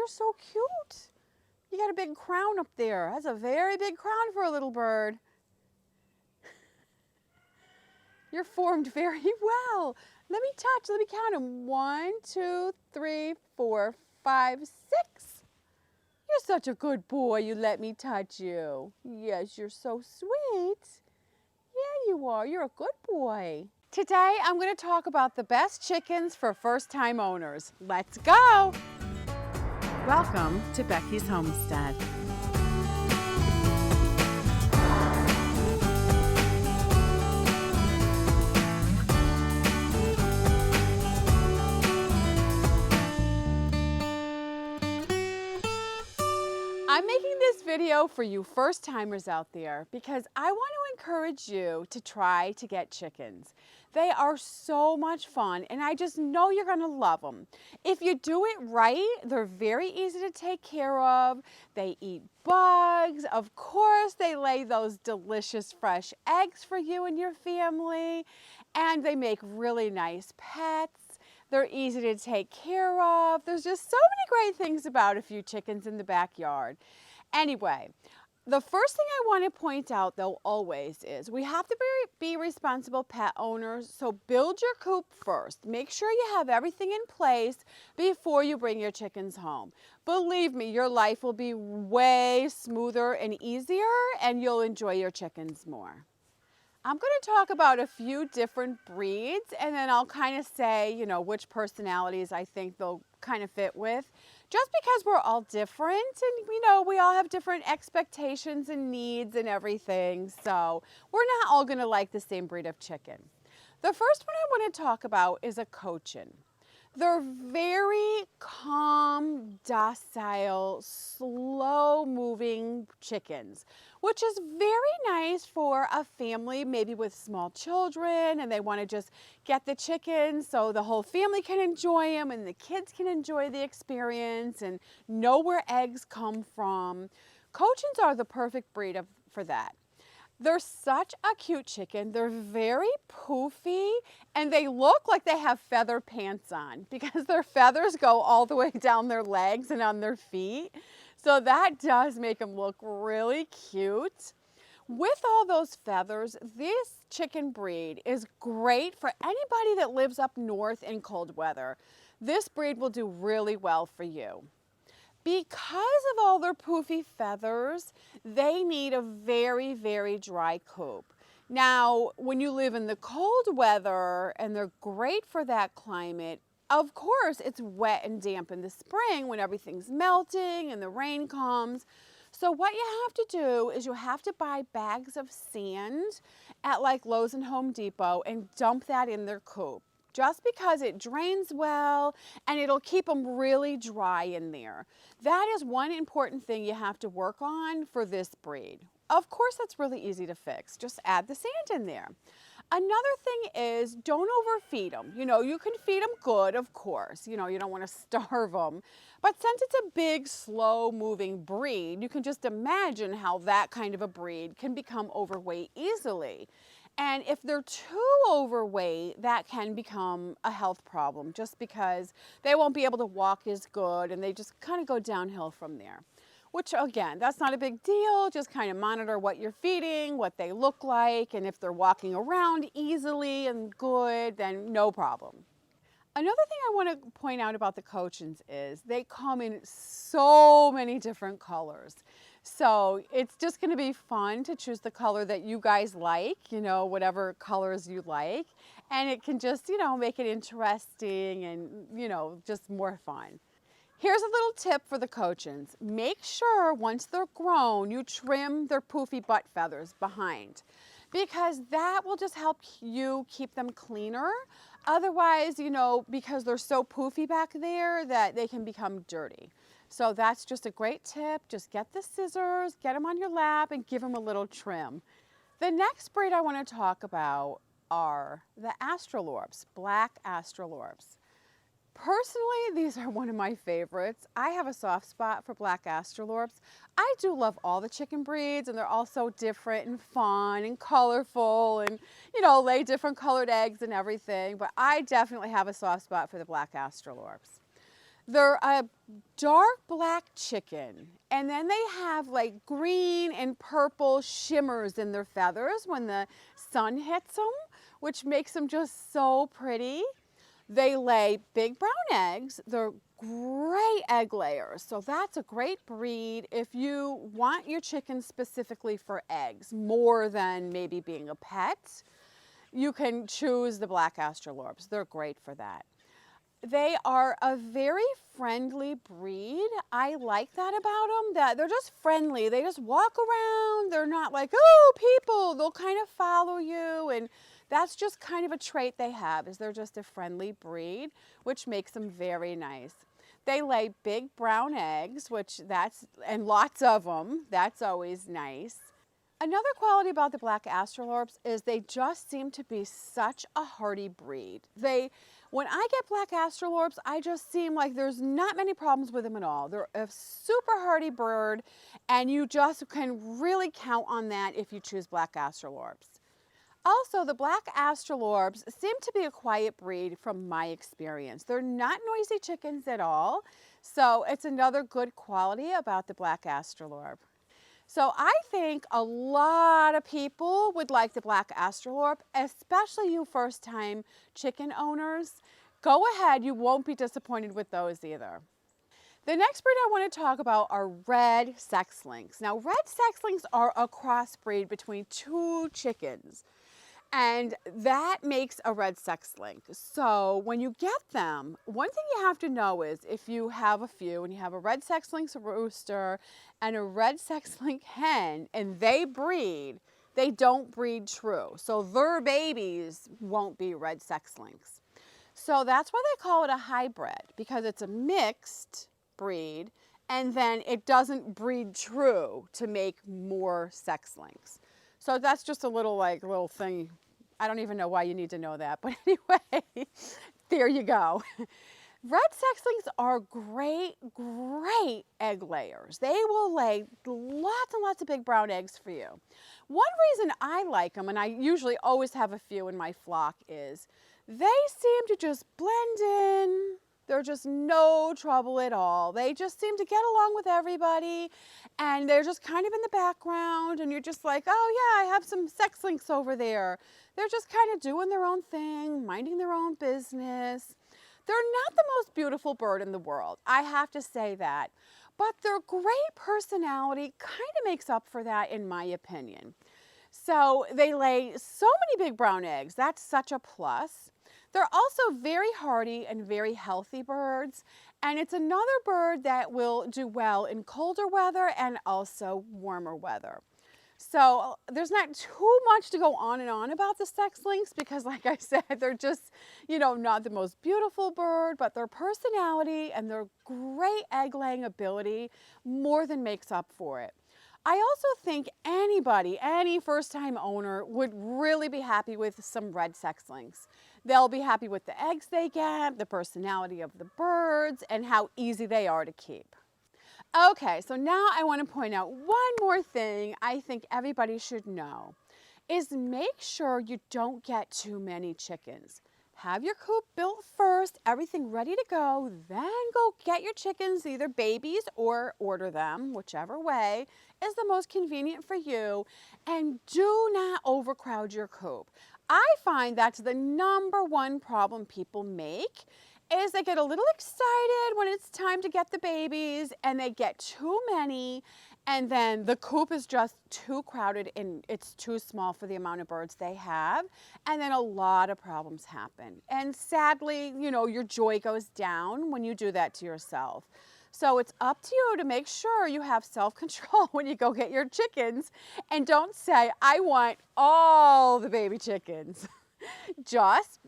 you're so cute. You got a big crown up there. That's a very big crown for a little bird. You're formed very well. Let me count them. 1, 2, 3, 4, 5, 6. You're such a good boy. You let me touch you. Yes, you're so sweet. Yeah, you are. You're a good boy. Today, I'm going to talk about the best chickens for first-time owners. Let's go. Welcome to Becky's Homestead. I'm making this video for you first-timers out there because I want to encourage you to try to get chickens. They are so much fun and I just know you're going to love them. If you do it right, they're very easy to take care of. They eat bugs. Of course, they lay those delicious fresh eggs for you and your family, and they make really nice pets. They're easy to take care of. There's just so many great things about a few chickens in the backyard. Anyway, the first thing I want to point out though always is we have to be responsible pet owners, so build your coop first. Make sure you have everything in place before you bring your chickens home. Believe me, your life will be way smoother and easier and you'll enjoy your chickens more. I'm going to talk about a few different breeds and then I'll kind of say, you know, which personalities I think they'll kind of fit with. Just because we're all different and, you know, we all have different expectations and needs and everything. So we're not all going to like the same breed of chicken. The first one I want to talk about is a Cochin. They're very calm, docile, slow-moving chickens, which is very nice for a family, maybe with small children, and they want to just get the chickens so the whole family can enjoy them and the kids can enjoy the experience and know where eggs come from. Cochins are the perfect breed for that. They're such a cute chicken. They're very poofy and they look like they have feather pants on because their feathers go all the way down their legs and on their feet. So that does make them look really cute. With all those feathers, this chicken breed is great for anybody that lives up north in cold weather. This breed will do really well for you. Because of all their poofy feathers, they need a very, very dry coop. Now, when you live in the cold weather and they're great for that climate, of course it's wet and damp in the spring when everything's melting and the rain comes. So what you have to do is you have to buy bags of sand at like Lowe's and Home Depot and dump that in their coop. Just because it drains well and it'll keep them really dry in there. That is one important thing you have to work on for this breed. Of course, that's really easy to fix. Just add the sand in there. Another thing is don't overfeed them. You know, you can feed them good, of course. You know, you don't want to starve them. But since it's a big, slow-moving breed, you can just imagine how that kind of a breed can become overweight easily. And if they're too overweight, that can become a health problem just because they won't be able to walk as good and they just kind of go downhill from there. Which again, that's not a big deal. Just kind of monitor what you're feeding, what they look like, and if they're walking around easily and good, then no problem. Another thing I want to point out about the Cochins is they come in so many different colors. So it's just going to be fun to choose the color that you guys like, you know, whatever colors you like. And it can just, you know, make it interesting and, you know, just more fun. Here's a little tip for the Cochins. Make sure once they're grown, you trim their poofy butt feathers behind because that will just help you keep them cleaner. Otherwise, you know, because they're so poofy back there that they can become dirty. So that's just a great tip. Just get the scissors, get them on your lap, and give them a little trim. The next breed I want to talk about are the Australorps, black Australorps. Personally, these are one of my favorites. I have a soft spot for black Australorps. I do love all the chicken breeds, and they're all so different and fun and colorful and, you know, lay different colored eggs and everything. But I definitely have a soft spot for the black Australorps. They're a dark black chicken, and then they have like green and purple shimmers in their feathers when the sun hits them, which makes them just so pretty. They lay big brown eggs. They're great egg layers. So that's a great breed if you want your chicken specifically for eggs more than maybe being a pet. You can choose the black Australorps. They're great for that. They are a very friendly breed. I like that about them, that they're just friendly. They just walk around. They're not like, oh, people. They'll kind of follow you. And that's just kind of a trait they have, is they're just a friendly breed, which makes them very nice. They lay big brown eggs, and lots of them. That's always nice. Another quality about the black Australorps is they just seem to be such a hardy breed. When I get black Australorps, I just seem like there's not many problems with them at all. They're a super hardy bird, and you just can really count on that if you choose black Australorps. Also, the black Australorps seem to be a quiet breed from my experience. They're not noisy chickens at all, so it's another good quality about the black Australorp. So I think a lot of people would like the black Australorp, especially you first-time chicken owners. Go ahead, you won't be disappointed with those either. The next breed I want to talk about are red sex-links. Now, red sex-links are a crossbreed between two chickens, and that makes a red sex-link. So when you get them, one thing you have to know is if you have a few and you have a red sex-link rooster and a red sex-link hen and they breed, they don't breed true. So their babies won't be red sex-links. So that's why they call it a hybrid, because it's a mixed breed and then it doesn't breed true to make more sex-links. So that's just a little thing. I don't even know why you need to know that, but anyway, there you go. Red sex-links are great egg layers. They will lay lots and lots of big brown eggs for you. One reason I like them, and I usually always have a few in my flock, is they seem to just blend in. They're just no trouble at all. They just seem to get along with everybody, and they're just kind of in the background, and you're just like, oh yeah, I have some sex-links over there. They're just kind of doing their own thing, minding their own business. They're not the most beautiful bird in the world, I have to say that, but their great personality kind of makes up for that in my opinion. So they lay so many big brown eggs. That's such a plus. They're also very hardy and very healthy birds, and it's another bird that will do well in colder weather and also warmer weather. So there's not too much to go on and on about the sex-links because, like I said, they're just, not the most beautiful bird, but their personality and their great egg-laying ability more than makes up for it. I also think any first-time owner would really be happy with some red sex-links. They'll be happy with the eggs they get, the personality of the birds, and how easy they are to keep. Okay, so now I want to point out one more thing I think everybody should know is make sure you don't get too many chickens. Have your coop built first, everything ready to go, then go get your chickens, either babies or order them, whichever way is the most convenient for you, and do not overcrowd your coop. I find that's the #1 problem people make is they get a little excited when it's time to get the babies and they get too many, and then the coop is just too crowded and it's too small for the amount of birds they have, and then a lot of problems happen. And sadly, your joy goes down when you do that to yourself. So it's up to you to make sure you have self-control when you go get your chickens, and don't say, I want all the baby chickens. Just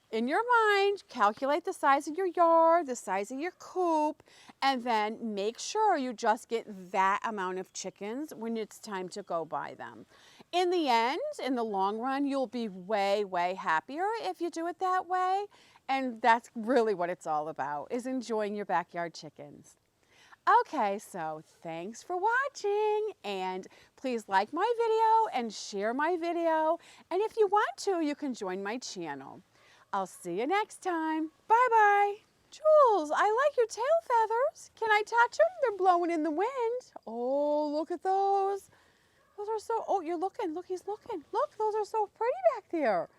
in your mind, calculate the size of your yard, the size of your coop, and then make sure you just get that amount of chickens when it's time to go buy them. In the end, in the long run, you'll be way, way happier if you do it that way. And that's really what it's all about, is enjoying your backyard chickens. Okay, so thanks for watching, and please like my video and share my video. And if you want to, you can join my channel. I'll see you next time. Bye-bye. Jules, I like your tail feathers. Can I touch them? They're blowing in the wind. Oh, look at those. Those are so, oh, you're looking. Look, he's looking. Look, those are so pretty back there.